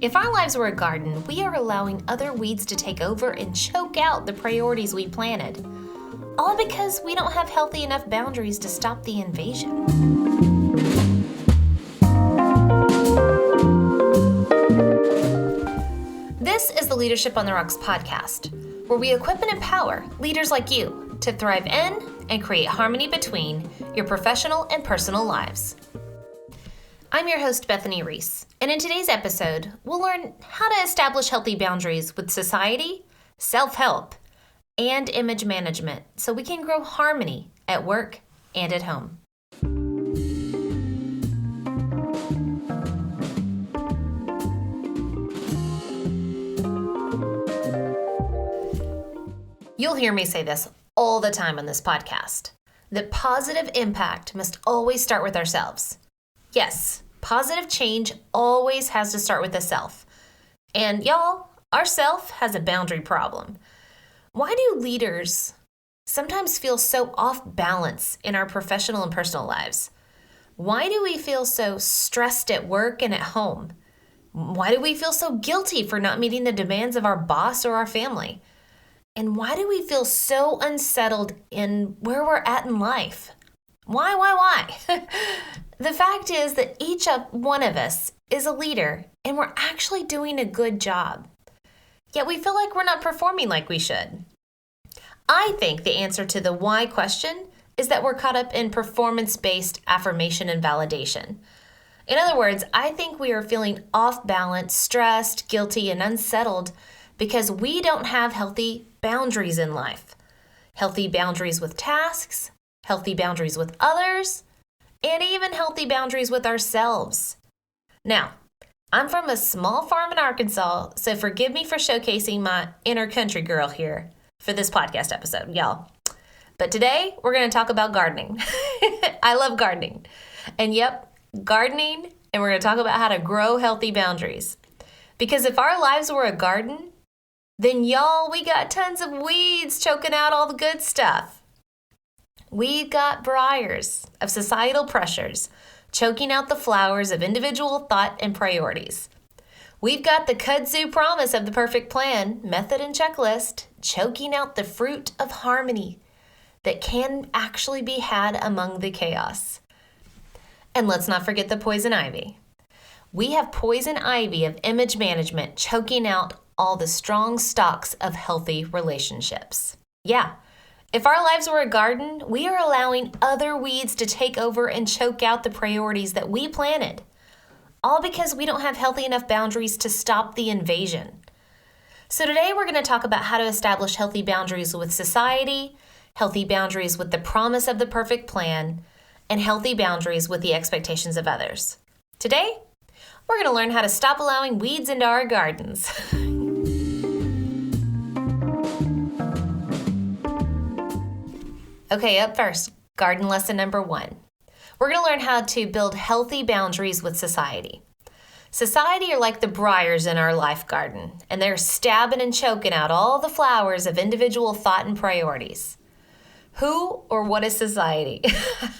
If our lives were a garden, we are allowing other weeds to take over and choke out the priorities we planted. All because we don't have healthy enough boundaries to stop the invasion. This is the Leadership on the Rocks podcast, where we equip and empower leaders like you to thrive in and create harmony between your professional and personal lives. I'm your host, Bethany Reese, and in today's episode, we'll learn how to establish healthy boundaries with society, self-help, and image management so we can grow harmony at work and at home. You'll hear me say this all the time on this podcast, that positive impact must always start with ourselves. Yes, positive change always has to start with the self. And y'all, our self has a boundary problem. Why do leaders sometimes feel so off balance in our professional and personal lives? Why do we feel so stressed at work and at home? Why do we feel so guilty for not meeting the demands of our boss or our family? And why do we feel so unsettled in where we're at in life? Why? The fact is that each one of us is a leader and we're actually doing a good job. Yet we feel like we're not performing like we should. I think the answer to the why question is that we're caught up in performance-based affirmation and validation. In other words, I think we are feeling off balance, stressed, guilty, and unsettled because we don't have healthy boundaries in life. Healthy boundaries with tasks, healthy boundaries with others, and even healthy boundaries with ourselves. Now, I'm from a small farm in Arkansas, so forgive me for showcasing my inner country girl here for this podcast episode, y'all. But today, we're going to talk about gardening. I love gardening. And yep, gardening, and we're going to talk about how to grow healthy boundaries. Because if our lives were a garden, then y'all, we got tons of weeds choking out all the good stuff. We've got briars of societal pressures choking out the flowers of individual thought and priorities. We've got the kudzu promise of the perfect plan, method and checklist, choking out the fruit of harmony that can actually be had among the chaos. And let's not forget the poison ivy. We have poison ivy of image management choking out all the strong stalks of healthy relationships. Yeah. If our lives were a garden, we are allowing other weeds to take over and choke out the priorities that we planted, all because we don't have healthy enough boundaries to stop the invasion. So today we're going to talk about how to establish healthy boundaries with society, healthy boundaries with the promise of the perfect plan, and healthy boundaries with the expectations of others. Today, we're going to learn how to stop allowing weeds into our gardens. Okay, up first, garden lesson number 1. We're going to learn how to build healthy boundaries with society. Society are like the briars in our life garden, and they're stabbing and choking out all the flowers of individual thought and priorities. Who or what is society?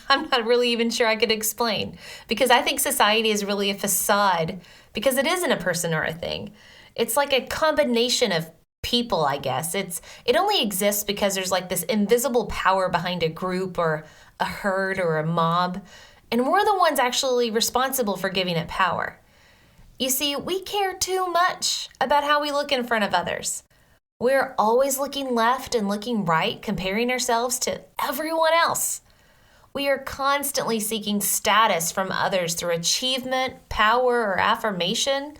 I'm not really even sure I could explain, because I think society is really a facade, because it isn't a person or a thing. It's like a combination of people, I guess. It only exists because there's like this invisible power behind a group or a herd or a mob, and we're the ones actually responsible for giving it power. You see, we care too much about how we look in front of others. We're always looking left and looking right, comparing ourselves to everyone else. We are constantly seeking status from others through achievement, power, or affirmation.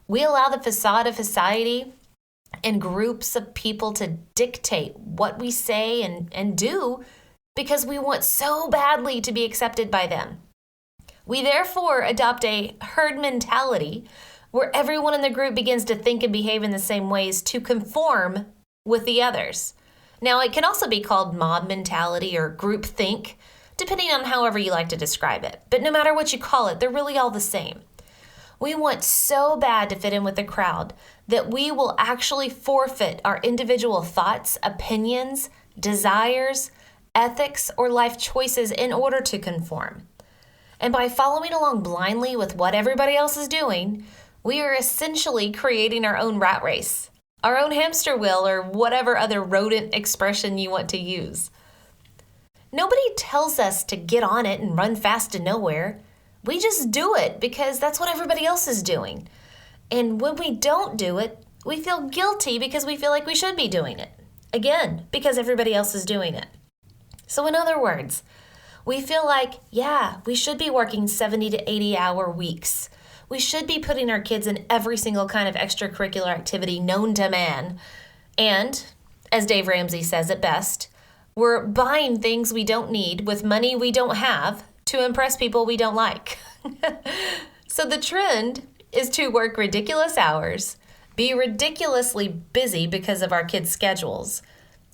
We allow the facade of society and groups of people to dictate what we say and do because we want so badly to be accepted by them. We therefore adopt a herd mentality where everyone in the group begins to think and behave in the same ways to conform with the others. Now, it can also be called mob mentality or group think, depending on however you like to describe it. But no matter what you call it, they're really all the same. We want so bad to fit in with the crowd that we will actually forfeit our individual thoughts, opinions, desires, ethics, or life choices in order to conform. And by following along blindly with what everybody else is doing, We are essentially creating our own rat race, our own hamster wheel, or whatever other rodent expression you want to use. Nobody tells us to get on it and run fast to nowhere. We just do it because that's what everybody else is doing. And when we don't do it, we feel guilty because we feel like we should be doing it. Again, because everybody else is doing it. So in other words, we feel like, yeah, we should be working 70 to 80-hour weeks. We should be putting our kids in every single kind of extracurricular activity known to man. And, as Dave Ramsey says it best, we're buying things we don't need with money we don't have to impress people we don't like. So the trend is to work ridiculous hours, be ridiculously busy because of our kids' schedules,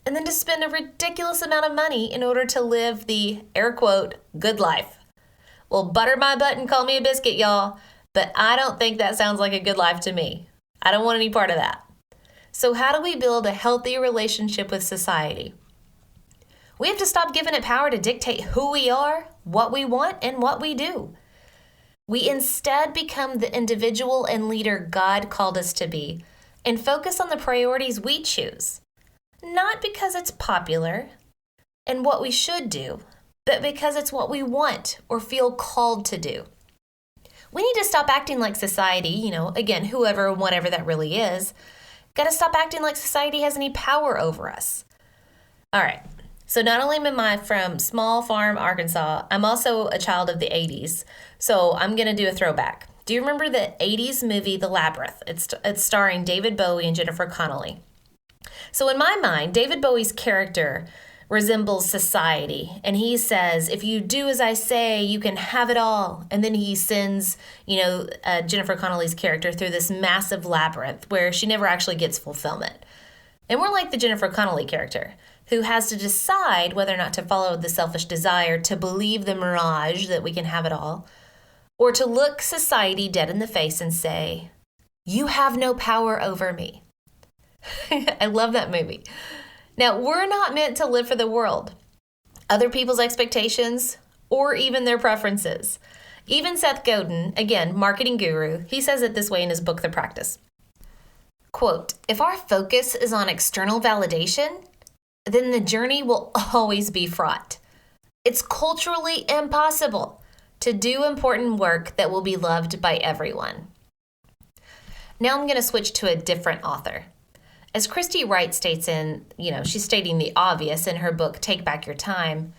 and then to spend a ridiculous amount of money in order to live the, air quote, good life. Well, butter my butt and call me a biscuit, y'all, but I don't think that sounds like a good life to me. I don't want any part of that. So how do we build a healthy relationship with society? We have to stop giving it power to dictate who we are, what we want, and what we do. We instead become the individual and leader God called us to be and focus on the priorities we choose, not because it's popular and what we should do, but because it's what we want or feel called to do. We need to stop acting like society, again, whoever and whatever that really is, got to stop acting like society has any power over us. All right. So not only am I from small farm Arkansas, I'm also a child of the 80s. So I'm going to do a throwback. Do you remember the 80s movie The Labyrinth? It's starring David Bowie and Jennifer Connelly. So in my mind, David Bowie's character resembles society. And he says, if you do as I say, you can have it all. And then he sends, Jennifer Connelly's character through this massive labyrinth where she never actually gets fulfillment. And we're like the Jennifer Connelly character, who has to decide whether or not to follow the selfish desire to believe the mirage that we can have it all, or to look society dead in the face and say, you have no power over me. I love that movie. Now, we're not meant to live for the world, other people's expectations, or even their preferences. Even Seth Godin, again, marketing guru, he says it this way in his book, The Practice. Quote, if our focus is on external validation, then the journey will always be fraught. It's culturally impossible to do important work that will be loved by everyone. Now I'm going to switch to a different author. As Christy Wright states she's stating the obvious in her book, Take Back Your Time,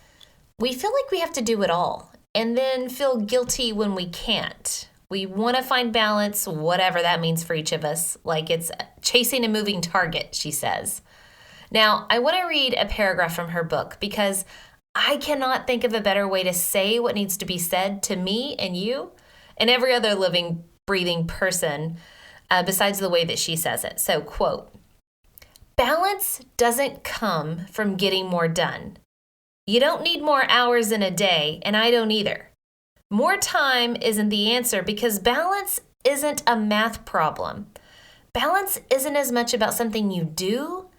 we feel like we have to do it all and then feel guilty when we can't. We want to find balance, whatever that means for each of us, like it's chasing a moving target, she says. Now, I want to read a paragraph from her book because I cannot think of a better way to say what needs to be said to me and you and every other living, breathing person besides the way that she says it. So, quote, balance doesn't come from getting more done. You don't need more hours in a day, and I don't either. More time isn't the answer because balance isn't a math problem. Balance isn't as much about something you do,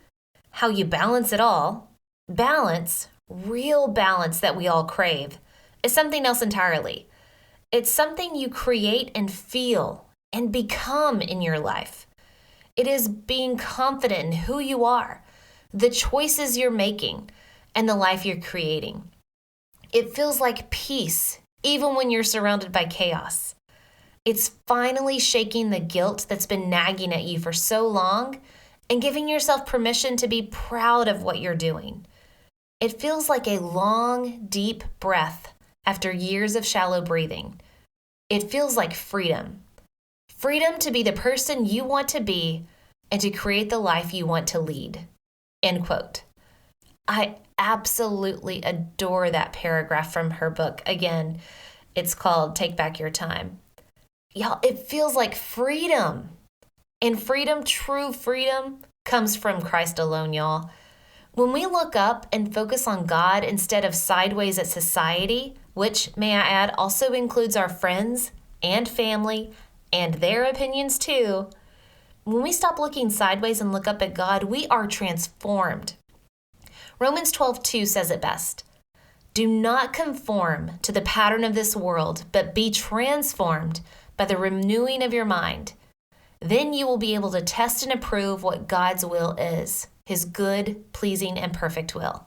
how you balance it all. Balance, real balance that we all crave, is something else entirely. It's something you create and feel and become in your life. It is being confident in who you are, the choices you're making, and the life you're creating. It feels like peace, even when you're surrounded by chaos. It's finally shaking the guilt that's been nagging at you for so long and giving yourself permission to be proud of what you're doing. It feels like a long, deep breath after years of shallow breathing. It feels like freedom. Freedom to be the person you want to be and to create the life you want to lead. End quote. I absolutely adore that paragraph from her book. Again, it's called Take Back Your Time. Y'all, it feels like freedom. And freedom, true freedom, comes from Christ alone, y'all. When we look up and focus on God instead of sideways at society, which, may I add, also includes our friends and family and their opinions too, when we stop looking sideways and look up at God, we are transformed. Romans 12:2 says it best. Do not conform to the pattern of this world, but be transformed by the renewing of your mind. Then you will be able to test and approve what God's will is, his good, pleasing, and perfect will.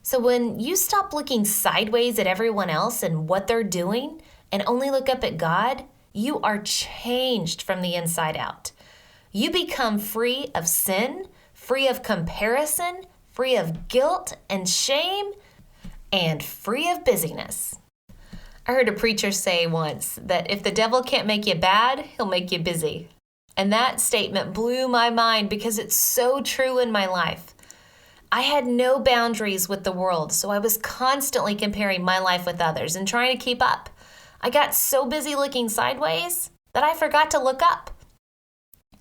So when you stop looking sideways at everyone else and what they're doing and only look up at God, you are changed from the inside out. You become free of sin, free of comparison, free of guilt and shame, and free of busyness. I heard a preacher say once that if the devil can't make you bad, he'll make you busy. And that statement blew my mind because it's so true in my life. I had no boundaries with the world, so I was constantly comparing my life with others and trying to keep up. I got so busy looking sideways that I forgot to look up.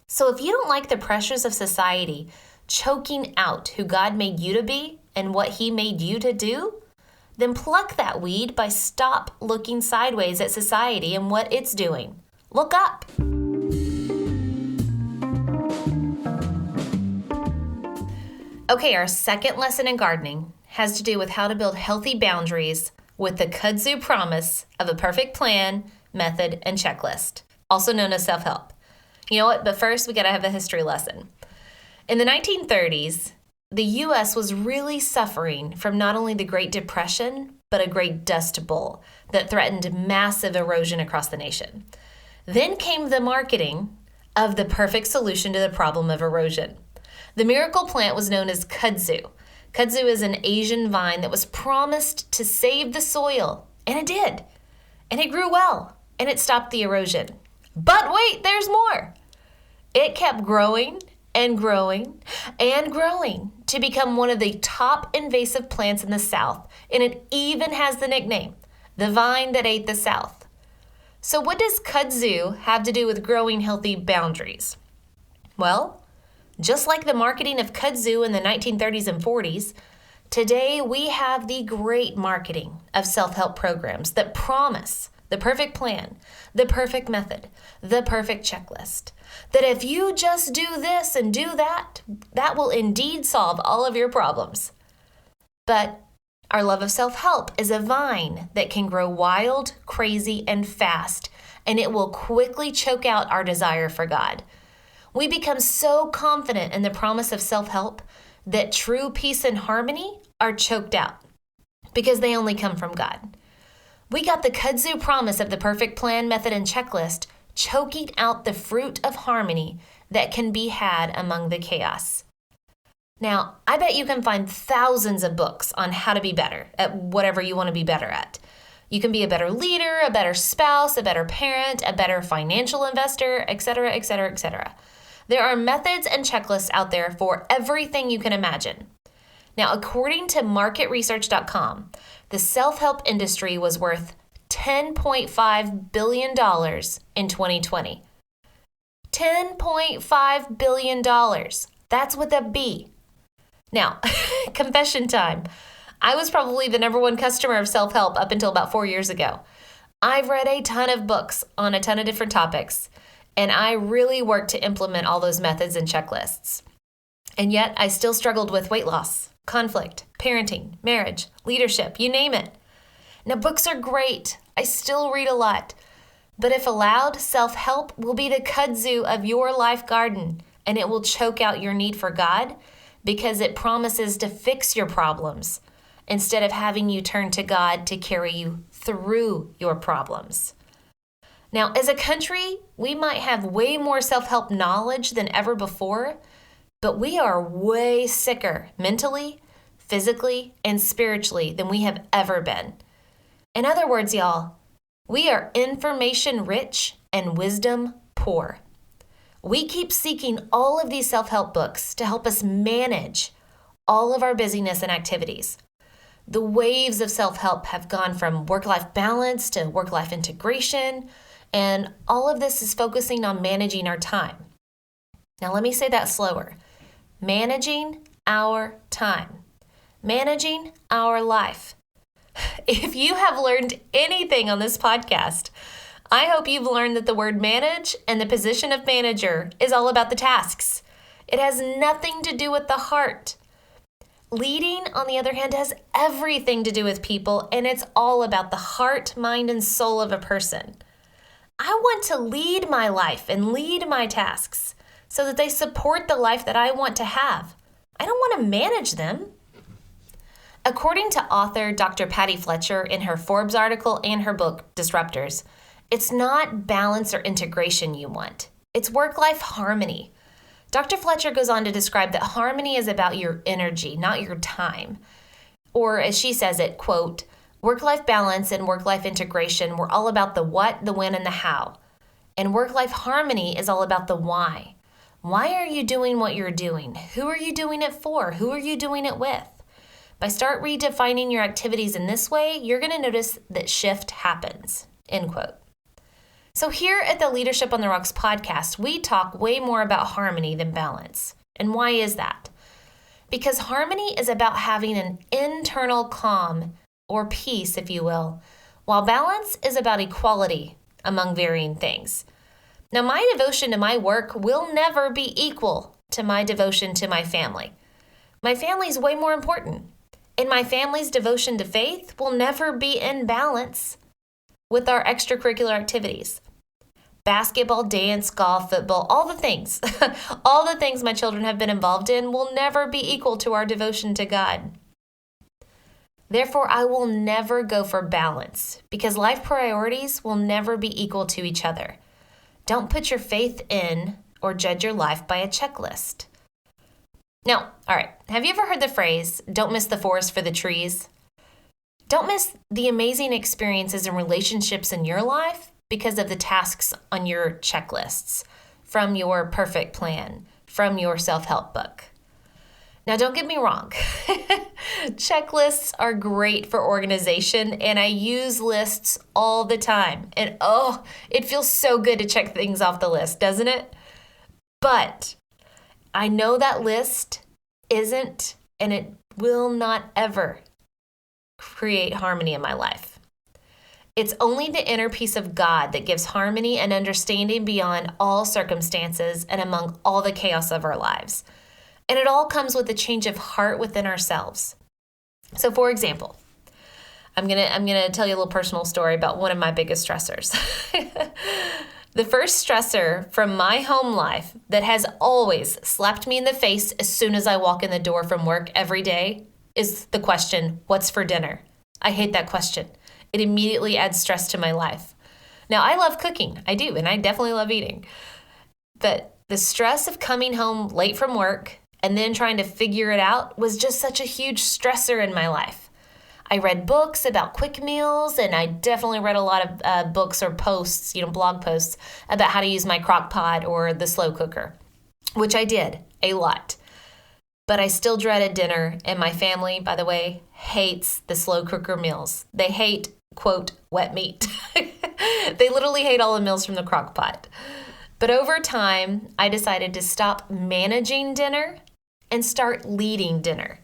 So if you don't like the pressures of society choking out who God made you to be and what he made you to do, then pluck that weed by stop looking sideways at society and what it's doing. Look up. Okay, our second lesson in gardening has to do with how to build healthy boundaries with the kudzu promise of a perfect plan, method, and checklist, also known as self-help. You know what? But first, we got to have a history lesson. In the 1930s, the U.S. was really suffering from not only the Great Depression, but a great dust bowl that threatened massive erosion across the nation. Then came the marketing of the perfect solution to the problem of erosion. The miracle plant was known as kudzu. Kudzu is an Asian vine that was promised to save the soil, and it did. And it grew well, and it stopped the erosion. But wait, there's more. It kept growing and growing and growing to become one of the top invasive plants in the South, and it even has the nickname, the vine that ate the South. So what does kudzu have to do with growing healthy boundaries? Well, just like the marketing of kudzu in the 1930s and 40s, today we have the great marketing of self-help programs that promise the perfect plan, the perfect method, the perfect checklist. That if you just do this and do that, that will indeed solve all of your problems. But our love of self-help is a vine that can grow wild, crazy, and fast, and it will quickly choke out our desire for God. We become so confident in the promise of self-help that true peace and harmony are choked out because they only come from God. We got the kudzu promise of the perfect plan, method, and checklist choking out the fruit of harmony that can be had among the chaos. Now, I bet you can find thousands of books on how to be better at whatever you want to be better at. You can be a better leader, a better spouse, a better parent, a better financial investor, etc., etc., etc. There are methods and checklists out there for everything you can imagine. Now, according to marketresearch.com, the self-help industry was worth $10.5 billion in 2020. $10.5 billion. That's with a B. Now, confession time. I was probably the number one customer of self-help up until about 4 years ago. I've read a ton of books on a ton of different topics, and I really worked to implement all those methods and checklists. And yet, I still struggled with weight loss, conflict, parenting, marriage, leadership, you name it. Now, books are great. I still read a lot. But if allowed, self-help will be the kudzu of your life garden, and it will choke out your need for God because it promises to fix your problems instead of having you turn to God to carry you through your problems. Now, as a country, we might have way more self-help knowledge than ever before, but we are way sicker mentally, physically, and spiritually than we have ever been. In other words, y'all, we are information rich and wisdom poor. We keep seeking all of these self-help books to help us manage all of our busyness and activities. The waves of self-help have gone from work-life balance to work-life integration, and all of this is focusing on managing our time. Now, let me say that slower. Managing our time. Managing our life. If you have learned anything on this podcast, I hope you've learned that the word manage and the position of manager is all about the tasks. It has nothing to do with the heart. Leading, on the other hand, has everything to do with people, and it's all about the heart, mind, and soul of a person. I want to lead my life and lead my tasks so that they support the life that I want to have. I don't want to manage them. According to author Dr. Patty Fletcher in her Forbes article and her book, Disruptors, it's not balance or integration you want. It's work-life harmony. Dr. Fletcher goes on to describe that harmony is about your energy, not your time. Or as she says it, quote, work-life balance and work-life integration were all about the what, the when, and the how. And work-life harmony is all about the why. Why are you doing what you're doing? Who are you doing it for? Who are you doing it with? By start redefining your activities in this way, you're going to notice that shift happens, end quote. So here at the Leadership on the Rocks podcast, we talk way more about harmony than balance. And why is that? Because harmony is about having an internal calm or peace, if you will, while balance is about equality among varying things. Now, my devotion to my work will never be equal to my devotion to my family. My family is way more important. And my family's devotion to faith will never be in balance with our extracurricular activities. Basketball, dance, golf, football, all the things, all the things my children have been involved in will never be equal to our devotion to God. Therefore, I will never go for balance because life priorities will never be equal to each other. Don't put your faith in or judge your life by a checklist. Now, all right, have you ever heard the phrase, don't miss the forest for the trees? Don't miss the amazing experiences and relationships in your life because of the tasks on your checklists, from your perfect plan, from your self-help book. Now, don't get me wrong. Checklists are great for organization, and I use lists all the time. And oh, it feels so good to check things off the list, doesn't it? But I know that list isn't, and it will not ever create harmony in my life. It's only the inner peace of God that gives harmony and understanding beyond all circumstances and among all the chaos of our lives. And it all comes with a change of heart within ourselves. So for example, I'm gonna tell you a little personal story about one of my biggest stressors. The first stressor from my home life that has always slapped me in the face as soon as I walk in the door from work every day is the question, what's for dinner? I hate that question. It immediately adds stress to my life. Now, I love cooking. I do, and I definitely love eating. But the stress of coming home late from work and then trying to figure it out was just such a huge stressor in my life. I read books about quick meals, and I definitely read a lot of books or posts, blog posts about how to use my crock pot or the slow cooker, which I did a lot. But I still dreaded dinner, and my family, by the way, hates the slow cooker meals. They hate, quote, wet meat. They literally hate all the meals from the crock pot. But over time, I decided to stop managing dinner and start leading dinner.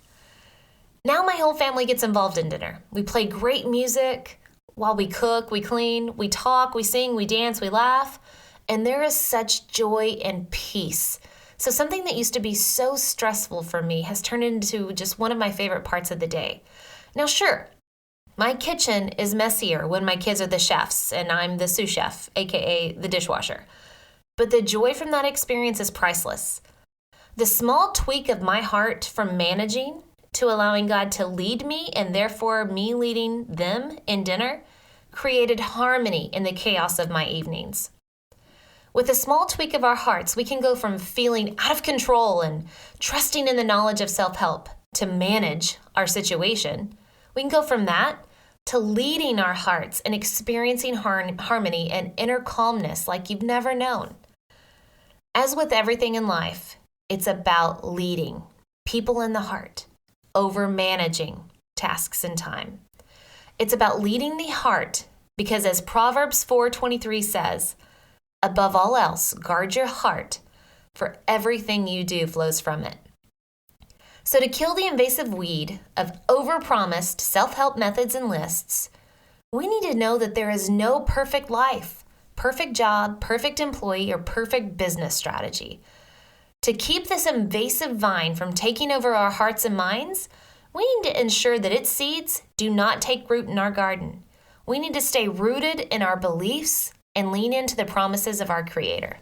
Now my whole family gets involved in dinner. We play great music while we cook, we clean, we talk, we sing, we dance, we laugh, and there is such joy and peace. So something that used to be so stressful for me has turned into just one of my favorite parts of the day. Now, sure, my kitchen is messier when my kids are the chefs and I'm the sous chef, aka the dishwasher. But the joy from that experience is priceless. The small tweak of my heart from managing to allowing God to lead me and therefore me leading them in dinner created harmony in the chaos of my evenings. With a small tweak of our hearts, we can go from feeling out of control and trusting in the knowledge of self-help to manage our situation. We can go from that to leading our hearts and experiencing harmony and inner calmness like you've never known. As with everything in life, it's about leading people in the heart over managing tasks and time. It's about leading the heart because as Proverbs 4:23 says, above all else, guard your heart, for everything you do flows from it. So to kill the invasive weed of overpromised self-help methods and lists, we need to know that there is no perfect life, perfect job, perfect employee, or perfect business strategy. To keep this invasive vine from taking over our hearts and minds, we need to ensure that its seeds do not take root in our garden. We need to stay rooted in our beliefs, and lean into the promises of our Creator.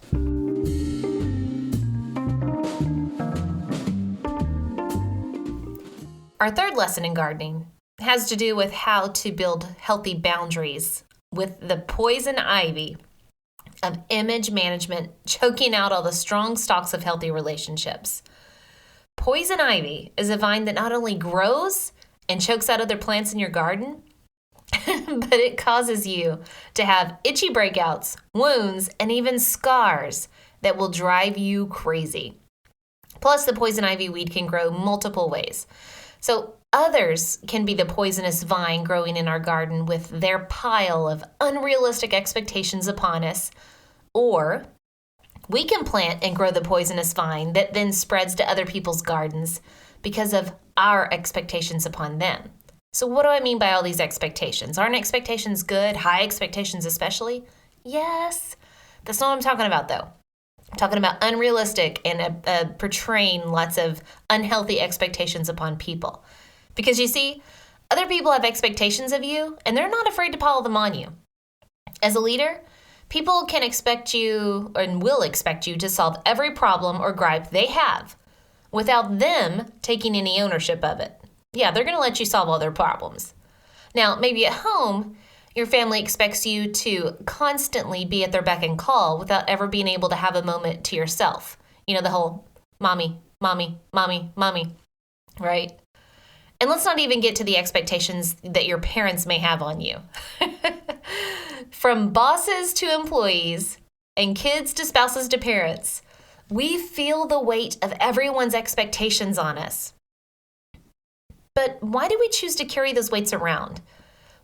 Our third lesson in gardening has to do with how to build healthy boundaries with the poison ivy of image management choking out all the strong stalks of healthy relationships. Poison ivy is a vine that not only grows and chokes out other plants in your garden, but it causes you to have itchy breakouts, wounds, and even scars that will drive you crazy. Plus, the poison ivy weed can grow multiple ways. So others can be the poisonous vine growing in our garden with their pile of unrealistic expectations upon us, or we can plant and grow the poisonous vine that then spreads to other people's gardens because of our expectations upon them. So what do I mean by all these expectations? Aren't expectations good? High expectations especially? Yes. That's not what I'm talking about, though. I'm talking about unrealistic and portraying lots of unhealthy expectations upon people. Because you see, other people have expectations of you, and they're not afraid to pile them on you. As a leader, people can expect you and will expect you to solve every problem or gripe they have without them taking any ownership of it. Yeah, they're going to let you solve all their problems. Now, maybe at home, your family expects you to constantly be at their beck and call without ever being able to have a moment to yourself. You know, the whole mommy, mommy, mommy, mommy, right? And let's not even get to the expectations that your parents may have on you. From bosses to employees and kids to spouses to parents, we feel the weight of everyone's expectations on us. But why do we choose to carry those weights around?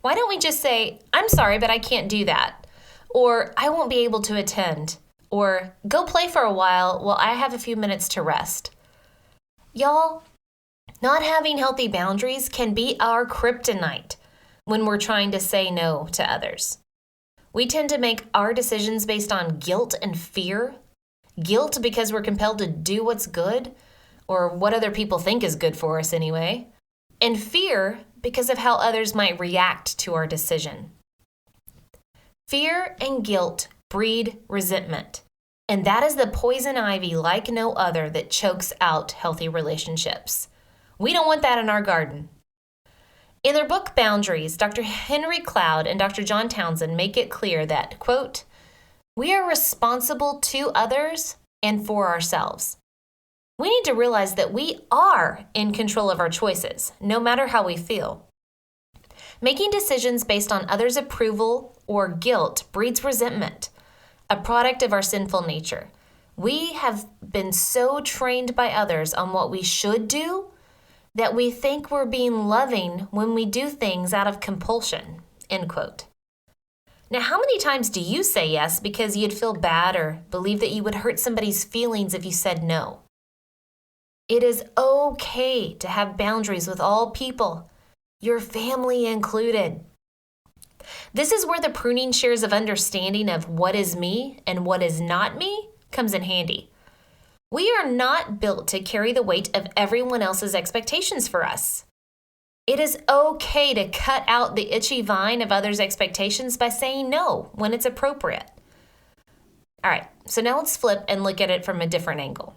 Why don't we just say, I'm sorry, but I can't do that? Or I won't be able to attend? Or go play for a while I have a few minutes to rest? Y'all, not having healthy boundaries can be our kryptonite when we're trying to say no to others. We tend to make our decisions based on guilt and fear. Guilt because we're compelled to do what's good, or what other people think is good for us anyway. And fear because of how others might react to our decision. Fear and guilt breed resentment, and that is the poison ivy like no other that chokes out healthy relationships. We don't want that in our garden. In their book Boundaries, Dr. Henry Cloud and Dr. John Townsend make it clear that, quote, we are responsible to others and for ourselves. We need to realize that we are in control of our choices, no matter how we feel. Making decisions based on others' approval or guilt breeds resentment, a product of our sinful nature. We have been so trained by others on what we should do that we think we're being loving when we do things out of compulsion, end quote. Now, how many times do you say yes because you'd feel bad or believe that you would hurt somebody's feelings if you said no? It is okay to have boundaries with all people, your family included. This is where the pruning shears of understanding of what is me and what is not me comes in handy. We are not built to carry the weight of everyone else's expectations for us. It is okay to cut out the itchy vine of others' expectations by saying no when it's appropriate. All right, so now let's flip and look at it from a different angle.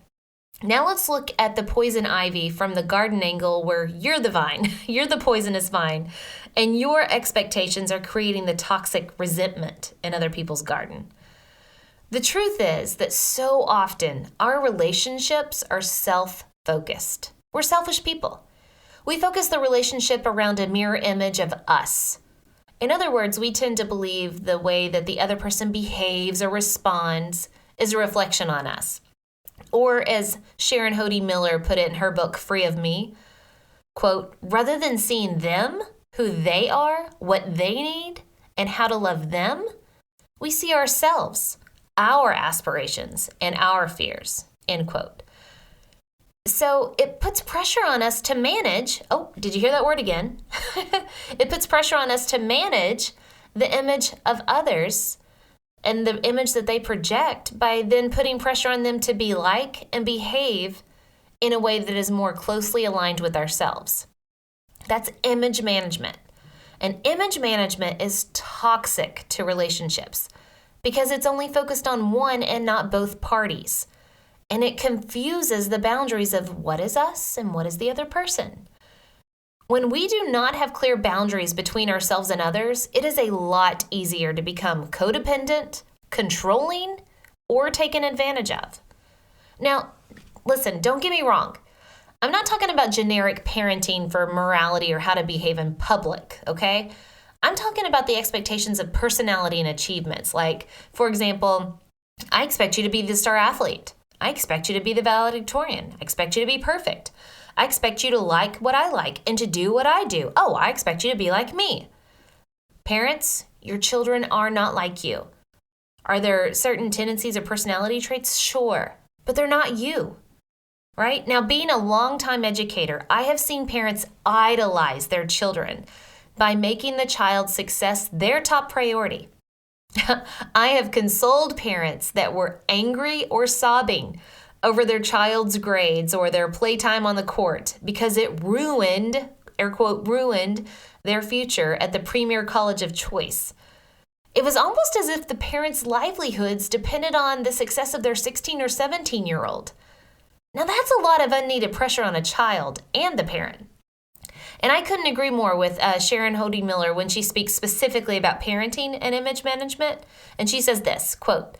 Now let's look at the poison ivy from the garden angle where you're the vine, you're the poisonous vine, and your expectations are creating the toxic resentment in other people's garden. The truth is that so often our relationships are self-focused. We're selfish people. We focus the relationship around a mirror image of us. In other words, we tend to believe the way that the other person behaves or responds is a reflection on us. Or as Sharon Hodie Miller put it in her book, Free of Me, quote, rather than seeing them, who they are, what they need, and how to love them, we see ourselves, our aspirations, and our fears, end quote. So it puts pressure on us to manage, oh, did you hear that word again? It puts pressure on us to manage the image of others and the image that they project by then putting pressure on them to be like and behave in a way that is more closely aligned with ourselves. That's image management. And image management is toxic to relationships because it's only focused on one and not both parties. And it confuses the boundaries of what is us and what is the other person. When we do not have clear boundaries between ourselves and others, it is a lot easier to become codependent, controlling, or taken advantage of. Now, listen, don't get me wrong. I'm not talking about generic parenting for morality or how to behave in public, okay? I'm talking about the expectations of personality and achievements. Like, for example, I expect you to be the star athlete. I expect you to be the valedictorian. I expect you to be perfect. I expect you to like what I like and to do what I do. Oh, I expect you to be like me. Parents, your children are not like you. Are there certain tendencies or personality traits? Sure, but they're not you, right? Now, being a longtime educator, I have seen parents idolize their children by making the child's success their top priority. I have consoled parents that were angry or sobbing over their child's grades or their playtime on the court because it ruined, air quote, ruined their future at the premier college of choice. It was almost as if the parents' livelihoods depended on the success of their 16 or 17-year-old. Now that's a lot of unneeded pressure on a child and the parent. And I couldn't agree more with Sharon Hody Miller when she speaks specifically about parenting and image management. And she says this, quote,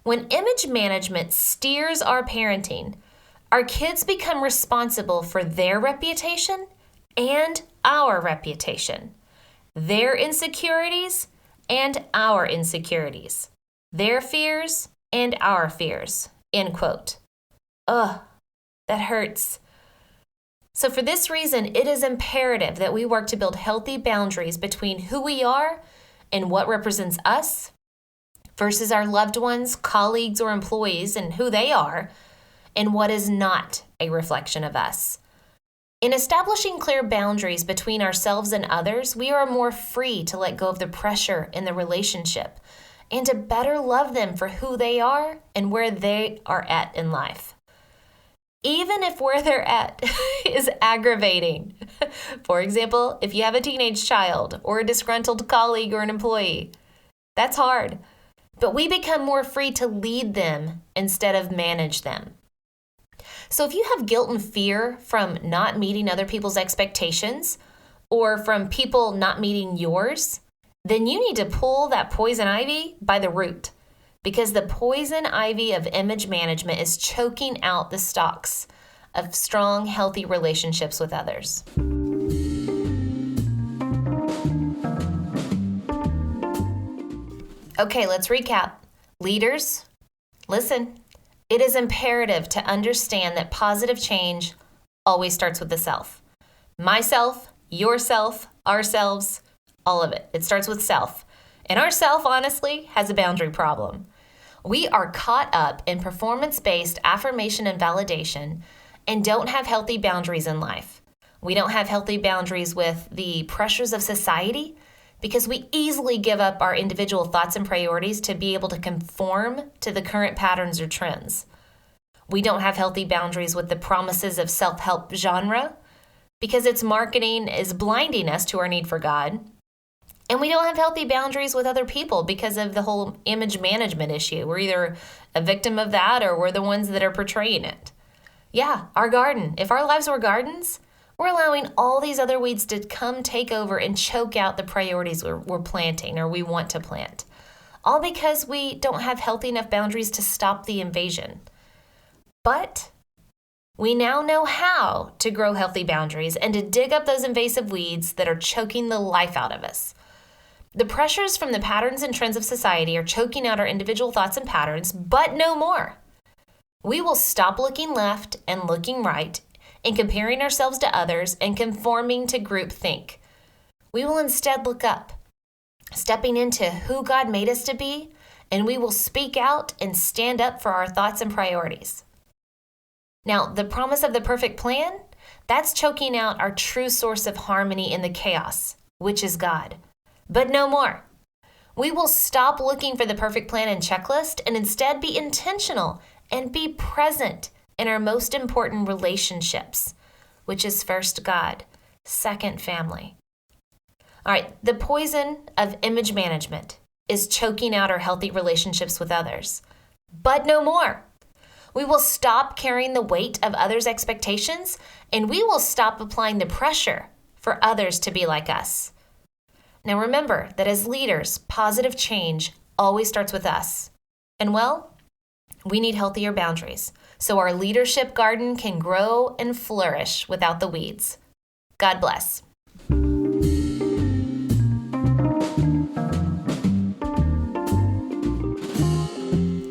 "When image management steers our parenting, our kids become responsible for their reputation and our reputation, their insecurities and our insecurities, their fears and our fears," end quote. Ugh, that hurts. So for this reason, it is imperative that we work to build healthy boundaries between who we are and what represents us versus our loved ones, colleagues, or employees and who they are and what is not a reflection of us. In establishing clear boundaries between ourselves and others, we are more free to let go of the pressure in the relationship and to better love them for who they are and where they are at in life. Even if where they're at is aggravating. For example, if you have a teenage child or a disgruntled colleague or an employee, that's hard. But we become more free to lead them instead of manage them. So if you have guilt and fear from not meeting other people's expectations or from people not meeting yours, then you need to pull that poison ivy by the root, because the poison ivy of image management is choking out the stalks of strong, healthy relationships with others. Okay, let's recap. Leaders, listen. It is imperative to understand that positive change always starts with the self. Myself, yourself, ourselves, all of it. It starts with self. And our self, honestly, has a boundary problem. We are caught up in performance-based affirmation and validation and don't have healthy boundaries in life. We don't have healthy boundaries with the pressures of society because we easily give up our individual thoughts and priorities to be able to conform to the current patterns or trends. We don't have healthy boundaries with the promises of self-help genre because its marketing is blinding us to our need for God. And we don't have healthy boundaries with other people because of the whole image management issue. We're either a victim of that or we're the ones that are portraying it. Yeah, our garden. If our lives were gardens, we're allowing all these other weeds to come take over and choke out the priorities we're planting or we want to plant. All because we don't have healthy enough boundaries to stop the invasion. But we now know how to grow healthy boundaries and to dig up those invasive weeds that are choking the life out of us. The pressures from the patterns and trends of society are choking out our individual thoughts and patterns, but no more. We will stop looking left and looking right and comparing ourselves to others and conforming to groupthink. We will instead look up, stepping into who God made us to be, and we will speak out and stand up for our thoughts and priorities. Now, the promise of the perfect plan, that's choking out our true source of harmony in the chaos, which is God. But no more. We will stop looking for the perfect plan and checklist and instead be intentional and be present in our most important relationships, which is first God, second family. All right, the poison of image management is choking out our healthy relationships with others. But no more. We will stop carrying the weight of others' expectations, and we will stop applying the pressure for others to be like us. Now remember that as leaders, positive change always starts with us. And well, we need healthier boundaries so our leadership garden can grow and flourish without the weeds. God bless.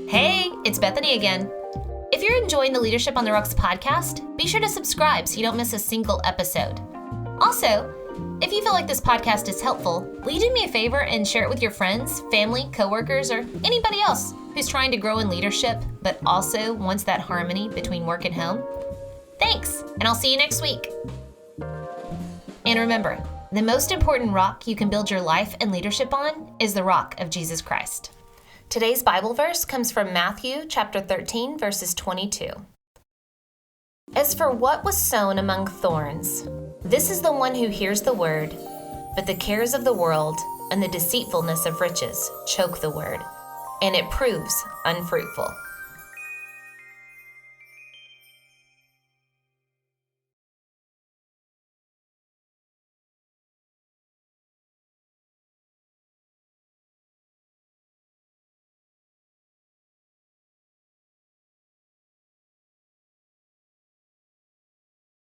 Hey, it's Bethany again. If you're enjoying the Leadership on the Rocks podcast, be sure to subscribe so you don't miss a single episode. Also, if you feel like this podcast is helpful, will you do me a favor and share it with your friends, family, coworkers, or anybody else who's trying to grow in leadership, but also wants that harmony between work and home? Thanks, and I'll see you next week. And remember, the most important rock you can build your life and leadership on is the rock of Jesus Christ. Today's Bible verse comes from Matthew chapter 13, verses 22. As for what was sown among thorns, this is the one who hears the word, but the cares of the world and the deceitfulness of riches choke the word, and it proves unfruitful.